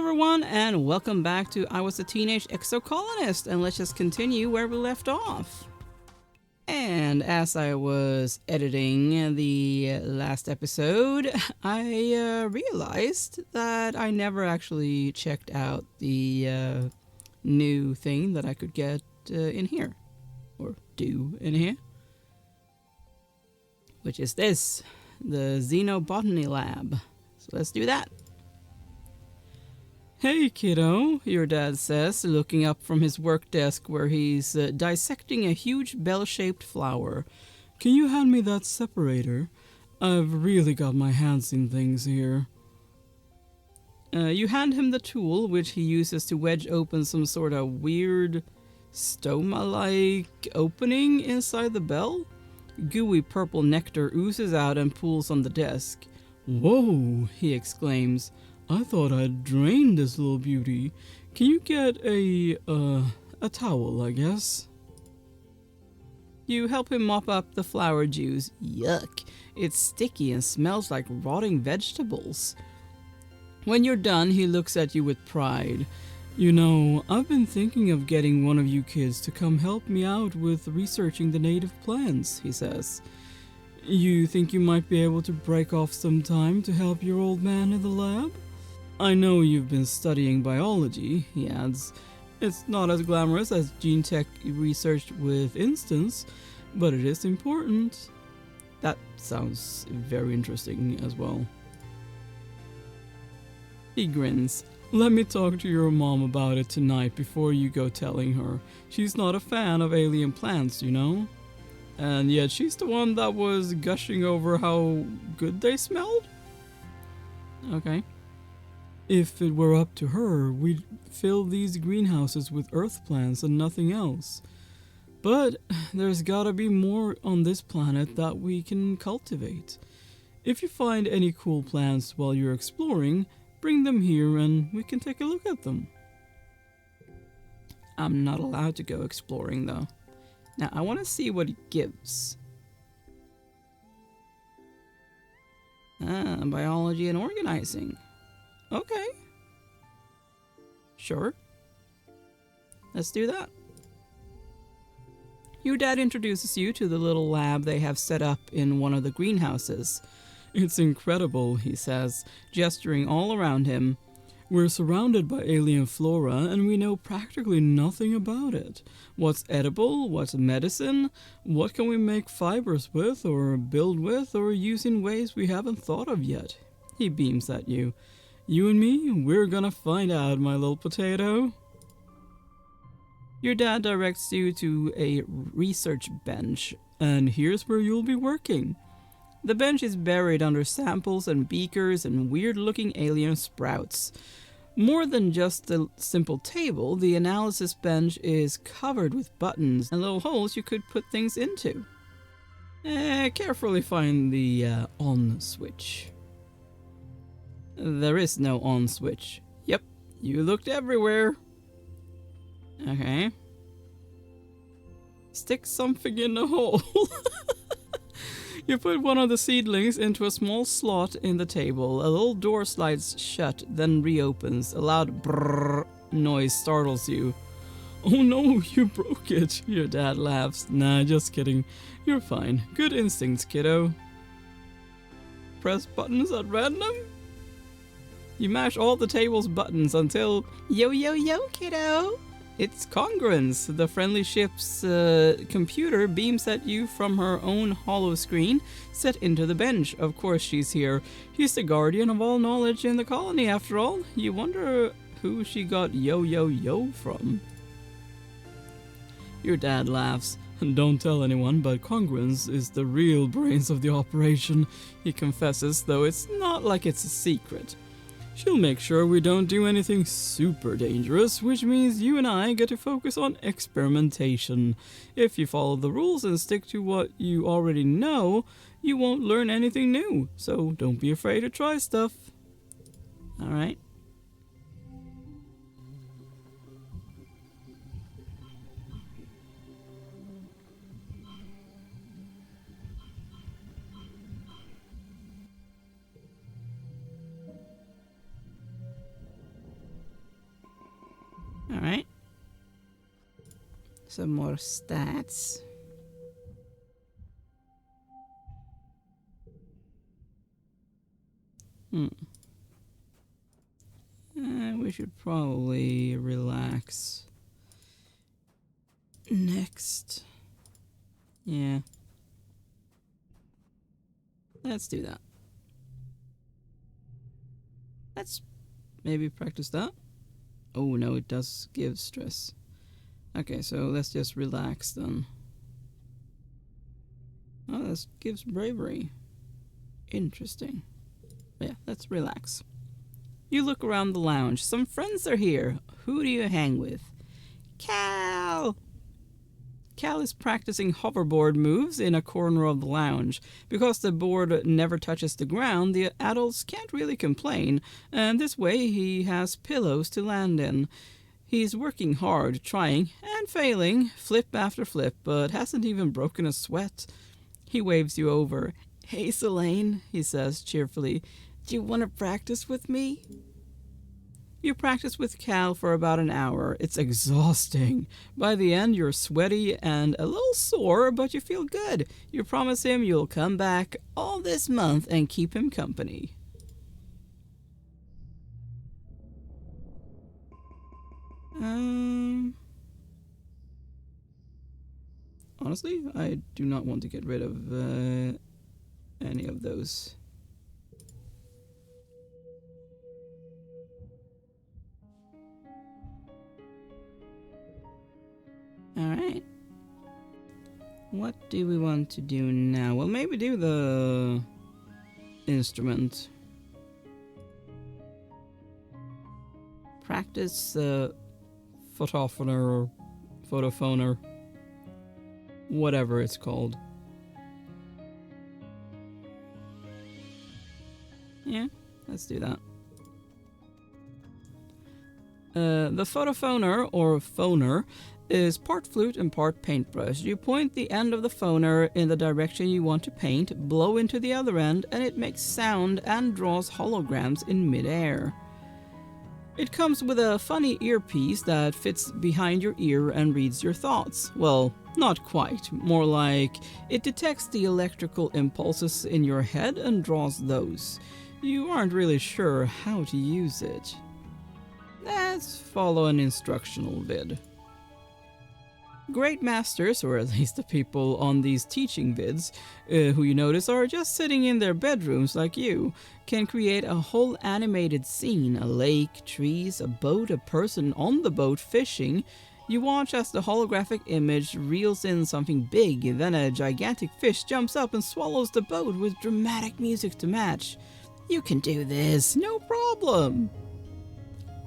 everyone, and welcome back to I Was a Teenage Exocolonist, and let's just continue where we left off. And as I was editing the last episode, I realized that I never actually checked out the new thing that I could get in here, or do in here, which is this, the Xenobotany Lab. So let's do that. Hey kiddo, your dad says, looking up from his work desk where he's dissecting a huge bell-shaped flower. Can you hand me that separator? I've really got my hands in things here. You hand him the tool, which he uses to wedge open some sort of weird stoma-like opening inside the bell. Gooey purple nectar oozes out and pools on the desk. Whoa, he exclaims. I thought I'd drained this little beauty. Can you get a towel, I guess? You help him mop up the flower juice. Yuck. It's sticky and smells like rotting vegetables. When you're done, he looks at you with pride. You know, I've been thinking of getting one of you kids to come help me out with researching the native plants, he says. You think you might be able to break off some time to help your old man in the lab? I know you've been studying biology, he adds. It's not as glamorous as gene tech research with instance, but it is important. That sounds very interesting as well. He grins. Let me talk to your mom about it tonight before you go telling her. She's not a fan of alien plants, you know? And yet she's the one that was gushing over how good they smelled? Okay. If it were up to her, we'd fill these greenhouses with earth plants and nothing else. But there's gotta be more on this planet that we can cultivate. If you find any cool plants while you're exploring, bring them here and we can take a look at them. I'm not allowed to go exploring though. Now I want to see what it gives. Biology and organizing. Okay. Sure. Let's do that. Your dad introduces you to the little lab they have set up in one of the greenhouses. It's incredible, he says, gesturing all around him. We're surrounded by alien flora and we know practically nothing about it. What's edible, what's medicine, what can we make fibers with or build with or use in ways we haven't thought of yet. He beams at you. You and me, we're gonna find out, my little potato. Your dad directs you to a research bench, and here's where you'll be working. The bench is buried under samples and beakers and weird-looking alien sprouts. More than just a simple table, the analysis bench is covered with buttons and little holes you could put things into. Carefully find the on switch. There is no on switch. Yep, you looked everywhere. Okay. Stick something in the hole. You put one of the seedlings into a small slot in the table. A little door slides shut, then reopens. A loud brrrr noise startles you. Oh no, you broke it. Your dad laughs. Nah, just kidding. You're fine. Good instincts, kiddo. Press buttons at random? You mash all the table's buttons until... Yo, yo, yo, kiddo! It's Congruence. The friendly ship's computer beams at you from her own hollow screen set into the bench. Of course she's here. She's the guardian of all knowledge in the colony, after all. You wonder who she got yo, yo, yo from. Your dad laughs. Don't tell anyone, but Congruence is the real brains of the operation, he confesses, though it's not like it's a secret. She'll make sure we don't do anything super dangerous, which means you and I get to focus on experimentation. If you follow the rules and stick to what you already know, you won't learn anything new, so don't be afraid to try stuff. Alright. Alright. Some more stats. We should probably relax. Next. Yeah. Let's do that. Let's maybe practice that. Oh no, it does give stress. Okay, so let's just relax then. Oh, this gives bravery. Interesting. Yeah, let's relax. You look around the lounge. Some friends are here. Who do you hang with? Cal! Cal is practicing hoverboard moves in a corner of the lounge. Because the board never touches the ground, the adults can't really complain, and this way he has pillows to land in. He's working hard, trying and failing, flip after flip, but hasn't even broken a sweat. He waves you over. Hey, Solane, he says cheerfully. Do you want to practice with me? You practice with Cal for about an hour. It's exhausting. By the end, you're sweaty and a little sore, but you feel good. You promise him you'll come back all this month and keep him company. Honestly, I do not want to get rid of any of those. Alright. What do we want to do now? Well, maybe do the instrument. Practice photophoner or photophoner. Whatever it's called. Yeah, let's do that. The photophoner, or phoner, is part flute and part paintbrush. You point the end of the phoner in the direction you want to paint, blow into the other end, and it makes sound and draws holograms in midair. It comes with a funny earpiece that fits behind your ear and reads your thoughts. Well, not quite. More like it detects the electrical impulses in your head and draws those. You aren't really sure how to use it. Let's follow an instructional vid. Great masters, or at least the people on these teaching vids, who you notice are just sitting in their bedrooms like you, can create a whole animated scene, a lake, trees, a boat, a person on the boat fishing. You watch as the holographic image reels in something big, then a gigantic fish jumps up and swallows the boat with dramatic music to match. You can do this, no problem.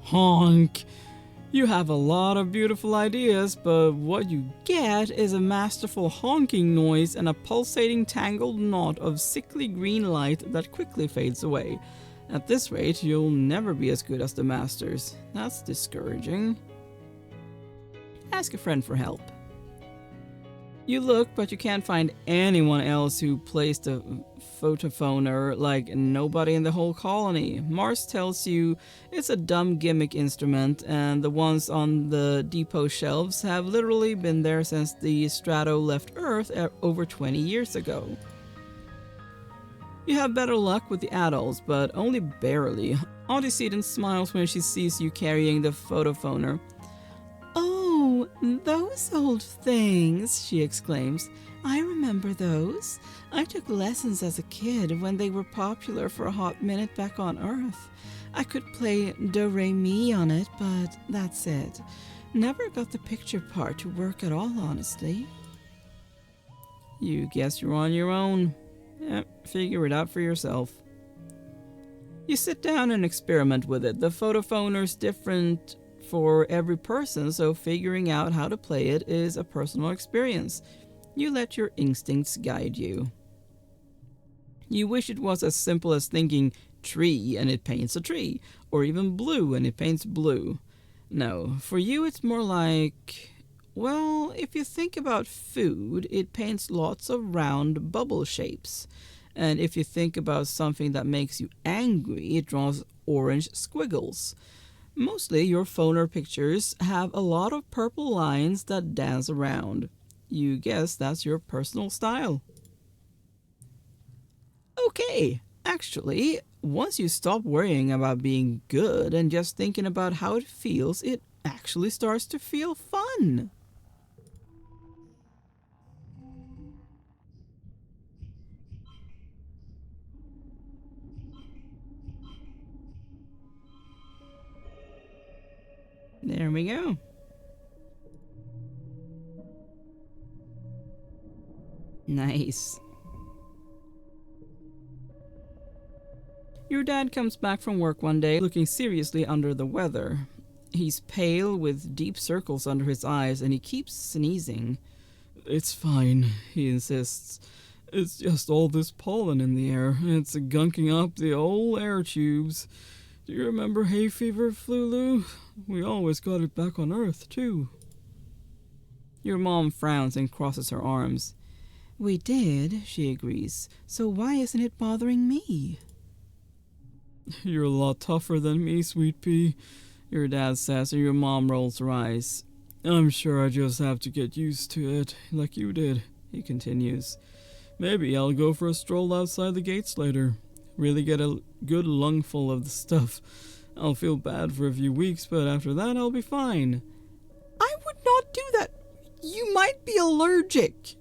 Honk! You have a lot of beautiful ideas, but what you get is a masterful honking noise and a pulsating tangled knot of sickly green light that quickly fades away. At this rate, you'll never be as good as the masters. That's discouraging. Ask a friend for help. You look, but you can't find anyone else who plays the photophoner, like nobody in the whole colony. Mars tells you it's a dumb gimmick instrument, and the ones on the depot shelves have literally been there since the Strato left Earth over 20 years ago. You have better luck with the adults, but only barely. Auntie Seaton smiles when she sees you carrying the photophoner. Oh, those old things, she exclaims. I remember those. I took lessons as a kid when they were popular for a hot minute back on Earth. I could play do-re-mi on it, but that's it. Never got the picture part to work at all, honestly. You guess you're on your own. Figure it out for yourself. You sit down and experiment with it. The photophoner's different for every person, so figuring out how to play it is a personal experience. You let your instincts guide you. You wish it was as simple as thinking tree and it paints a tree, or even blue and it paints blue. No, for you it's more like, well, if you think about food, it paints lots of round bubble shapes. And if you think about something that makes you angry, it draws orange squiggles. Mostly your phone or pictures have a lot of purple lines that dance around. You guess that's your personal style. Okay, actually, once you stop worrying about being good and just thinking about how it feels, it actually starts to feel fun. There we go. Nice. Your dad comes back from work one day looking seriously under the weather. He's pale with deep circles under his eyes and he keeps sneezing. It's fine, he insists. It's just all this pollen in the air. It's gunking up the old air tubes. Do you remember hay fever, Flulu? We always got it back on Earth, too. Your mom frowns and crosses her arms. We did, she agrees. So why isn't it bothering me? You're a lot tougher than me, Sweet Pea, your dad says, and your mom rolls her eyes. I'm sure I just have to get used to it, like you did, he continues. Maybe I'll go for a stroll outside the gates later. Really get a good lungful of the stuff. I'll feel bad for a few weeks, but after that I'll be fine. I would not do that. You might be allergic.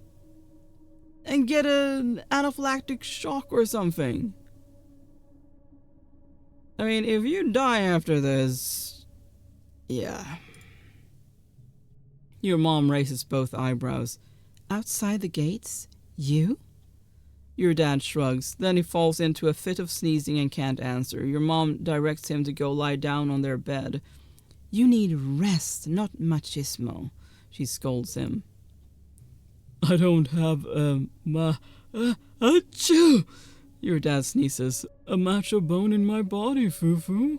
And get an anaphylactic shock or something. I mean, if you die after this... yeah. Your mom raises both eyebrows. Outside the gates? You? Your dad shrugs. Then he falls into a fit of sneezing and can't answer. Your mom directs him to go lie down on their bed. You need rest, not machismo, she scolds him. I don't have achoo! Your dad sneezes. A macho bone in my body, Foo-Foo.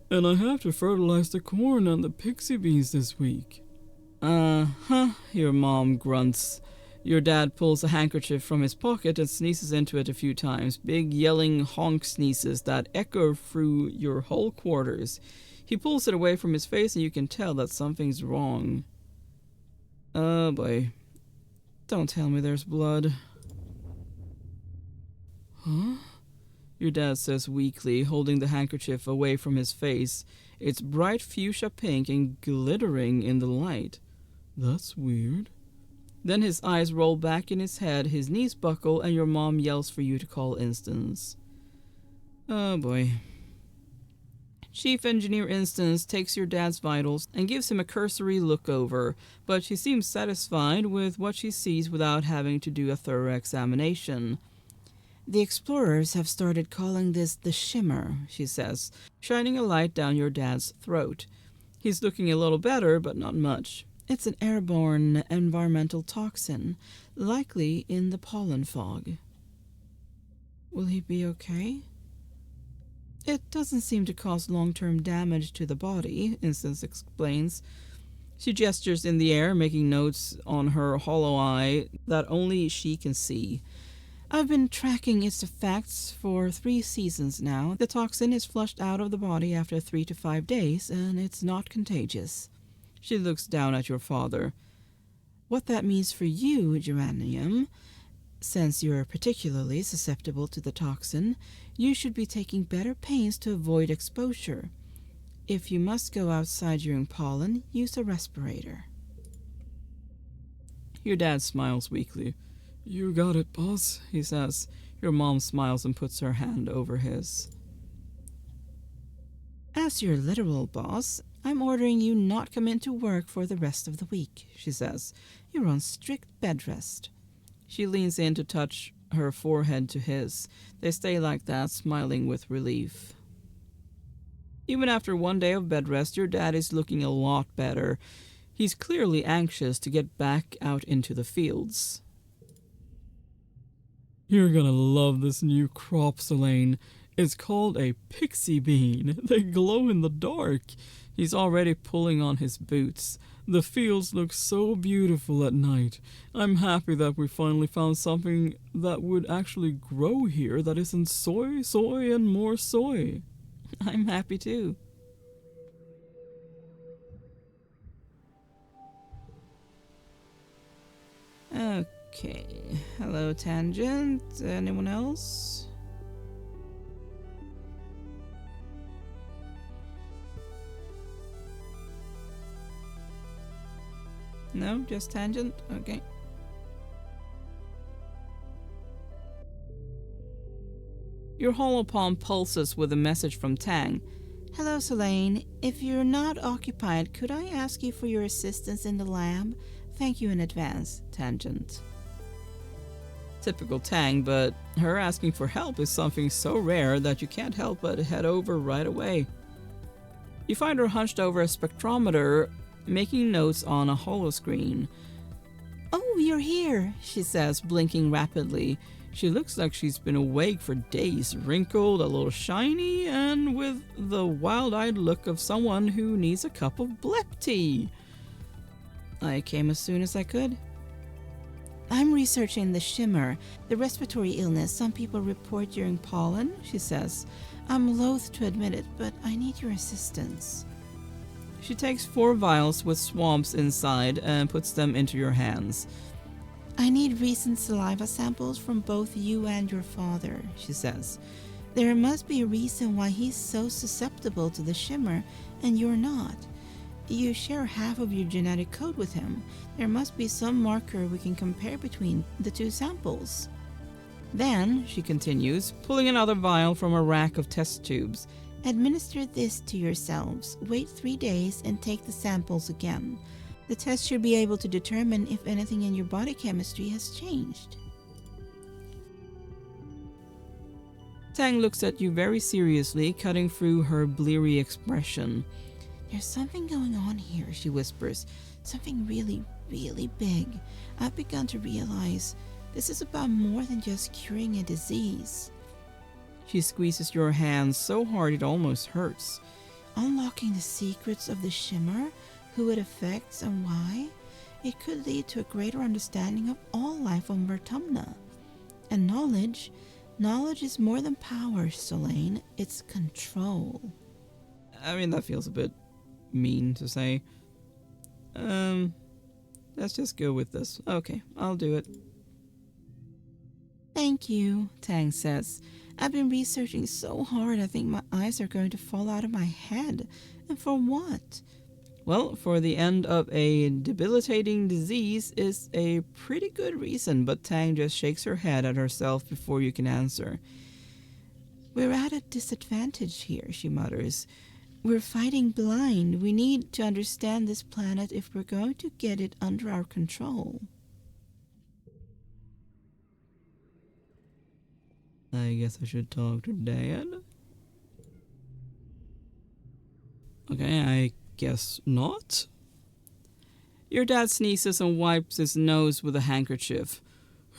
And I have to fertilize the corn and the pixie beans this week. Your mom grunts. Your dad pulls a handkerchief from his pocket and sneezes into it a few times. Big yelling honk sneezes that echo through your whole quarters. He pulls it away from his face and you can tell that something's wrong. Oh boy. Don't tell me there's blood. Huh? Your dad says weakly, holding the handkerchief away from his face. It's bright fuchsia pink and glittering in the light. That's weird. Then his eyes roll back in his head, his knees buckle, and your mom yells for you to call Instance. Oh boy. Chief Engineer Instance takes your dad's vitals and gives him a cursory look over, but she seems satisfied with what she sees without having to do a thorough examination. The explorers have started calling this the Shimmer, she says, shining a light down your dad's throat. He's looking a little better, but not much. It's an airborne environmental toxin, likely in the pollen fog. Will he be okay? It doesn't seem to cause long-term damage to the body, Instance explains. She gestures in the air, making notes on her hollow eye that only she can see. I've been tracking its effects for 3 seasons now. The toxin is flushed out of the body after 3 to 5 days, and it's not contagious. She looks down at your father. What that means for you, Geranium, since you're particularly susceptible to the toxin, you should be taking better pains to avoid exposure. If you must go outside during pollen, use a respirator. Your dad smiles weakly. You got it, boss, he says. Your mom smiles and puts her hand over his. As your literal boss, I'm ordering you not come into work for the rest of the week, she says. You're on strict bed rest. She leans in to touch her forehead to his. They stay like that, smiling with relief. Even after 1 day of bed rest, your dad is looking a lot better. He's clearly anxious to get back out into the fields. You're gonna love this new crop, Solane. It's called a pixie bean. They glow in the dark. He's already pulling on his boots. The fields look so beautiful at night. I'm happy that we finally found something that would actually grow here that isn't soy, and more soy. I'm happy too. Okay. Hello, Tangent. Anyone else? No, just Tangent? Okay. Your holopalm pulses with a message from Tang. Hello, Solane. If you're not occupied, could I ask you for your assistance in the lab? Thank you in advance, Tangent. Typical Tang, but her asking for help is something so rare that you can't help but head over right away. You find her hunched over a spectrometer, making notes on a holoscreen. Oh, you're here, she says, blinking rapidly. She looks like she's been awake for days, wrinkled, a little shiny, and with the wild-eyed look of someone who needs a cup of blep tea. I came as soon as I could. I'm researching the Shimmer, the respiratory illness some people report during pollen, she says. I'm loath to admit it, but I need your assistance. She takes 4 vials with swamps inside and puts them into your hands. I need recent saliva samples from both you and your father, she says. There must be a reason why he's so susceptible to the Shimmer and you're not. You share half of your genetic code with him. There must be some marker we can compare between the 2 samples. Then, she continues, pulling another vial from a rack of test tubes. Administer this to yourselves, wait 3 days, and take the samples again. The test should be able to determine if anything in your body chemistry has changed. Tang looks at you very seriously, cutting through her bleary expression. There's something going on here, she whispers. Something really, really big. I've begun to realize this is about more than just curing a disease. She squeezes your hand so hard it almost hurts. Unlocking the secrets of the Shimmer, who it affects and why, it could lead to a greater understanding of all life on Vertumna. And knowledge is more than power, Solane. It's control. I mean, that feels a bit mean to say. Let's just go with this. Okay, I'll do it. Thank you, Tang says. I've been researching so hard I think my eyes are going to fall out of my head. And for what? Well, for the end of a debilitating disease is a pretty good reason, but Tang just shakes her head at herself before you can answer. We're at a disadvantage here, she mutters. We're fighting blind. We need to understand this planet if we're going to get it under our control. I guess I should talk to Dad. Okay, I guess not. Your dad sneezes and wipes his nose with a handkerchief.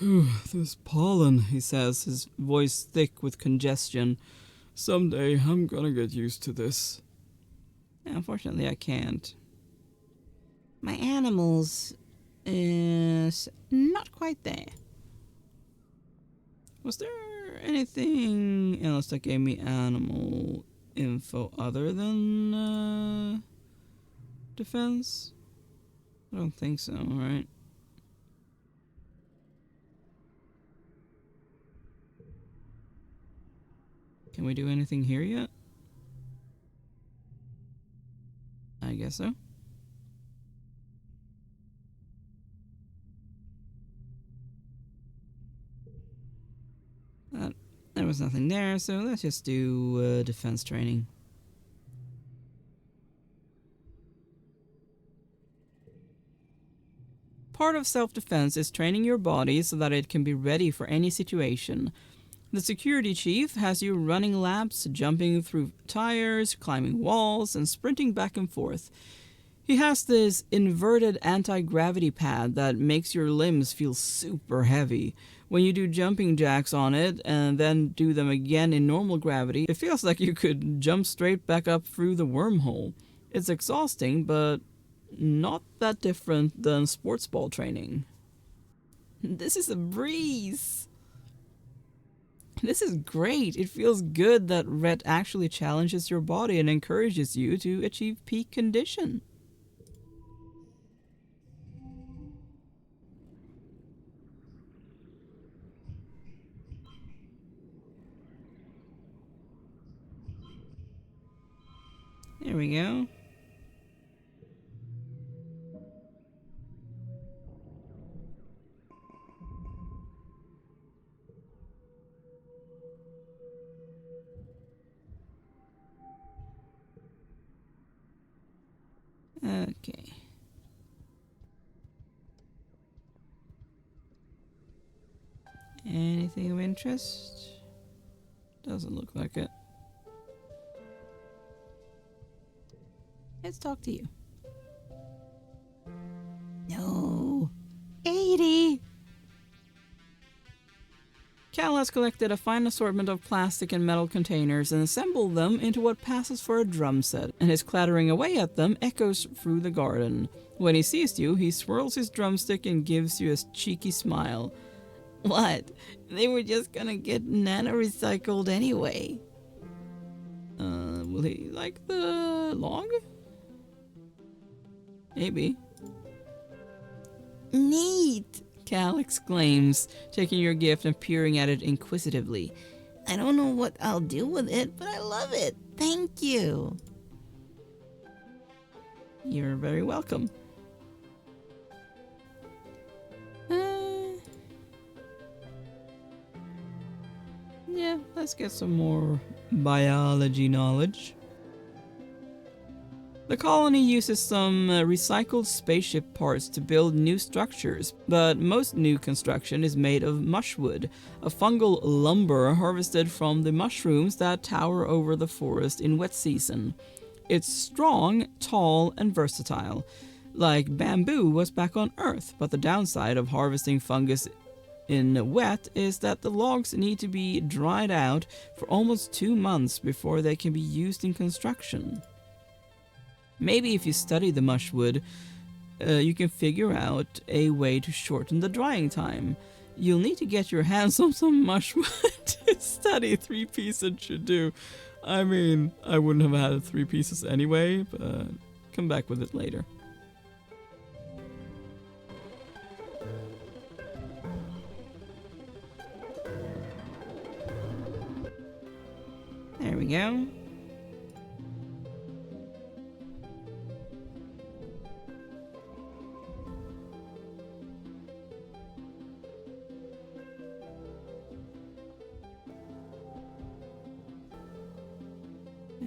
This pollen, he says, his voice thick with congestion. Someday I'm gonna get used to this. Unfortunately, I can't. My animals is not quite there. Was there anything else that gave me animal info other than defense? I don't think so, right? Can we do anything here yet? I guess so. There was nothing there, so let's just do defense training. Part of self-defense is training your body so that it can be ready for any situation. The security chief has you running laps, jumping through tires, climbing walls, and sprinting back and forth. He has this inverted anti-gravity pad that makes your limbs feel super heavy. When you do jumping jacks on it and then do them again in normal gravity, it feels like you could jump straight back up through the wormhole. It's exhausting, but not that different than sports ball training. This is a breeze. This is great. It feels good that Ret actually challenges your body and encourages you to achieve peak condition. There we go. Okay. Anything of interest? Doesn't look like it. Let's talk to you. No. 80! Cal has collected a fine assortment of plastic and metal containers and assembled them into what passes for a drum set, and his clattering away at them echoes through the garden. When he sees you, he swirls his drumstick and gives you a cheeky smile. What? They were just gonna get nano-recycled anyway. Will he like the log? Maybe. Neat! Cal exclaims, taking your gift and peering at it inquisitively. I don't know what I'll do with it, but I love it. Thank you. You're very welcome. Yeah, let's get some more biology knowledge. The colony uses some recycled spaceship parts to build new structures, but most new construction is made of mushwood, a fungal lumber harvested from the mushrooms that tower over the forest in wet season. It's strong, tall, and versatile, like bamboo was back on Earth, but the downside of harvesting fungus in wet is that the logs need to be dried out for almost 2 months before they can be used in construction. Maybe if you study the mushwood, you can figure out a way to shorten the drying time. You'll need to get your hands on some mushwood to study 3 pieces should do. I mean, I wouldn't have had 3 pieces anyway, but come back with it later. There we go.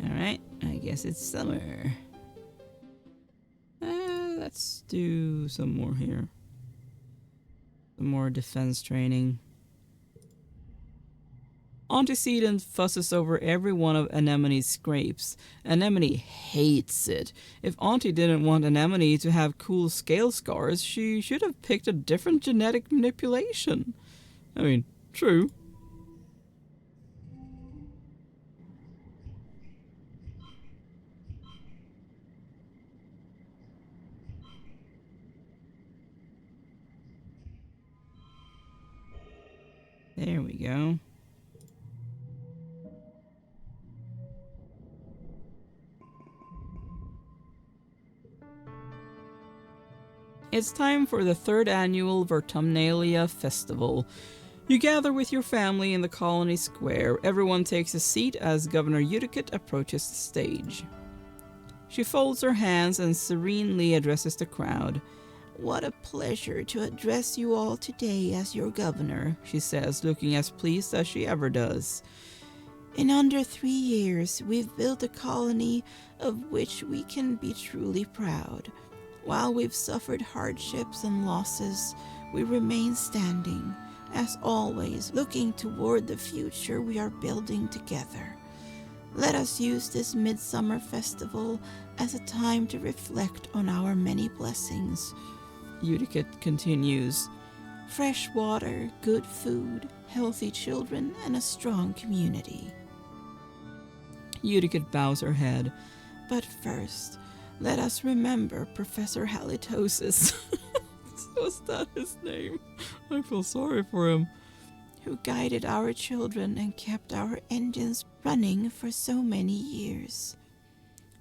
Alright, I guess it's summer. Let's do some more here. Some more defense training. Antecedent fusses over every one of Anemone's scrapes. Anemone hates it. If Auntie didn't want Anemone to have cool scale scars, she should have picked a different genetic manipulation. I mean, true. There we go. It's time for the 3rd annual Vertumnalia Festival. You gather with your family in the colony square. Everyone takes a seat as Governor Uticate approaches the stage. She folds her hands and serenely addresses the crowd. What a pleasure to address you all today as your governor, she says, looking as pleased as she ever does. In under 3 years, we've built a colony of which we can be truly proud. While we've suffered hardships and losses, we remain standing, as always, looking toward the future we are building together. Let us use this midsummer festival as a time to reflect on our many blessings. Uticate continues. Fresh water, good food, healthy children, and a strong community. Uticate bows her head. But first, let us remember Professor Halitosis. Was that his name? I feel sorry for him. Who guided our children and kept our engines running for so many years.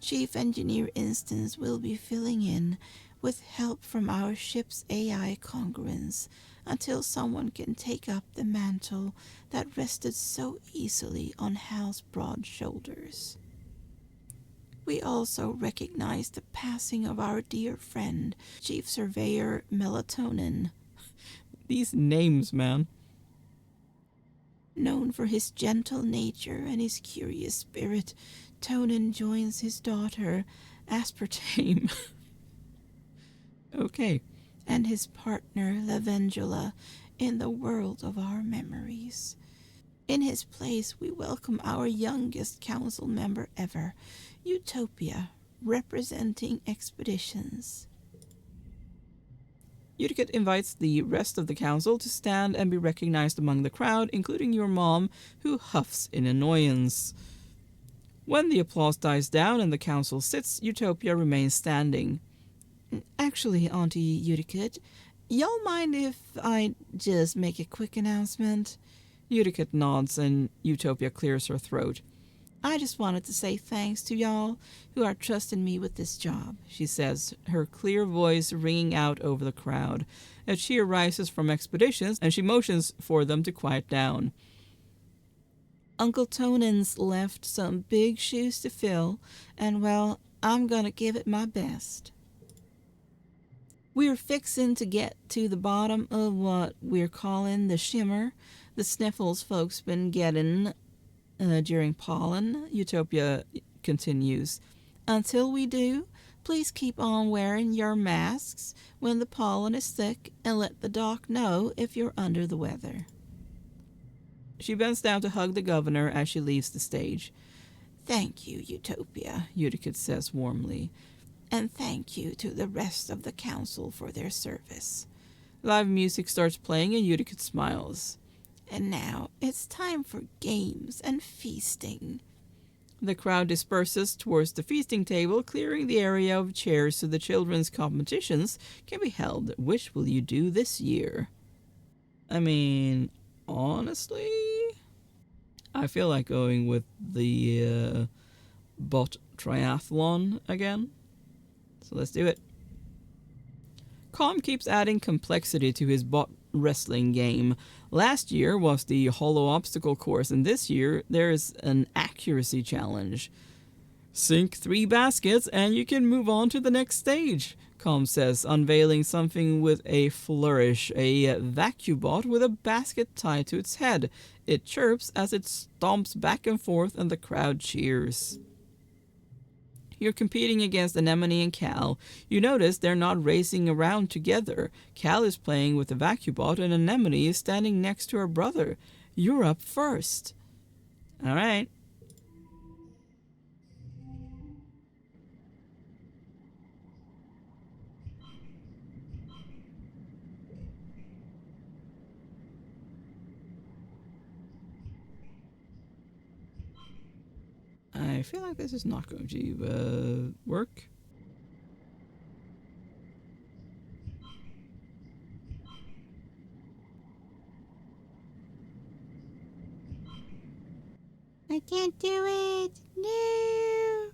Chief Engineer Instance will be filling in with help from our ship's AI congruence until someone can take up the mantle that rested so easily on Hal's broad shoulders. We also recognize the passing of our dear friend, Chief Surveyor Melatonin. These names, man. Known for his gentle nature and his curious spirit, Tonin joins his daughter, Aspartame, Okay. and his partner, Lavendula, in the world of our memories. In his place, we welcome our youngest council member ever, Utopia, representing expeditions. Uticate invites the rest of the council to stand and be recognized among the crowd, including your mom, who huffs in annoyance. When the applause dies down and the council sits, Utopia remains standing. Actually, Auntie Uticate, y'all mind if I just make a quick announcement? Uticate nods and Utopia clears her throat. I just wanted to say thanks to y'all who are trusting me with this job, She says, her clear voice ringing out over the crowd. A cheer rises from expeditions, and she motions for them to quiet down. Uncle Tonin's left some big shoes to fill, and well, I'm gonna give it my best. We're fixin' to get to the bottom of what we're calling the shimmer the sniffles folks been getting during pollen, Utopia continues. Until we do, please keep on wearing your masks when the pollen is thick and let the doc know if you're under the weather. She bends down to hug the governor as she leaves the stage. Thank you, Utopia, Uticate says warmly. and thank you to the rest of the council for their service. Live music starts playing and Uticate smiles. And now it's time for games and feasting. The crowd disperses towards the feasting table, clearing the area of chairs so the children's competitions can be held. Which will you do this year? I mean, honestly, I feel like going with the bot triathlon again. So let's do it. Calm keeps adding complexity to his bot wrestling game. Last year was the hollow obstacle course, and this year there's an accuracy challenge. Sink 3 baskets and you can move on to the next stage, Calm says, unveiling something with a flourish, a vacuum-bot with a basket tied to its head. It chirps as it stomps back and forth and the crowd cheers. You're competing against Anemone and Cal. You notice they're not racing around together. Cal is playing with the vacuum-bot and Anemone is standing next to her brother. You're up first. All right. I feel like this is not going to work. I can't do it. No.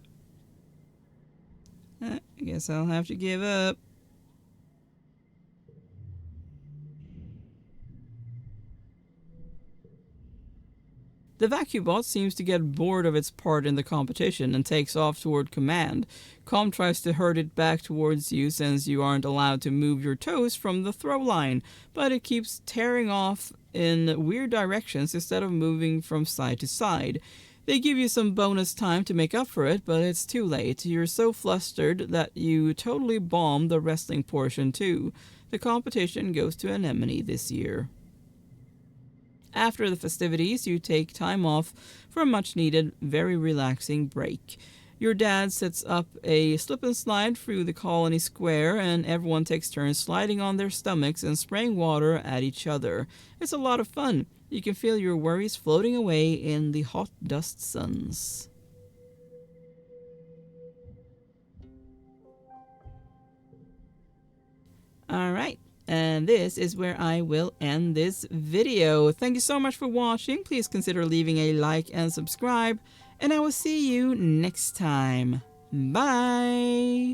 I guess I'll have to give up. The vacuum-bot seems to get bored of its part in the competition and takes off toward command. Calm tries to herd it back towards you since you aren't allowed to move your toes from the throw line, but it keeps tearing off in weird directions instead of moving from side to side. They give you some bonus time to make up for it, but it's too late. You're so flustered that you totally bomb the wrestling portion too. The competition goes to Anemone this year. After the festivities, you take time off for a much-needed, very relaxing break. Your dad sets up a slip and slide through the colony square, and everyone takes turns sliding on their stomachs and spraying water at each other. It's a lot of fun. You can feel your worries floating away in the hot dust suns. All right. And this is where I will end this video. Thank you so much for watching. Please consider leaving a like and subscribe. And I will see you next time. Bye.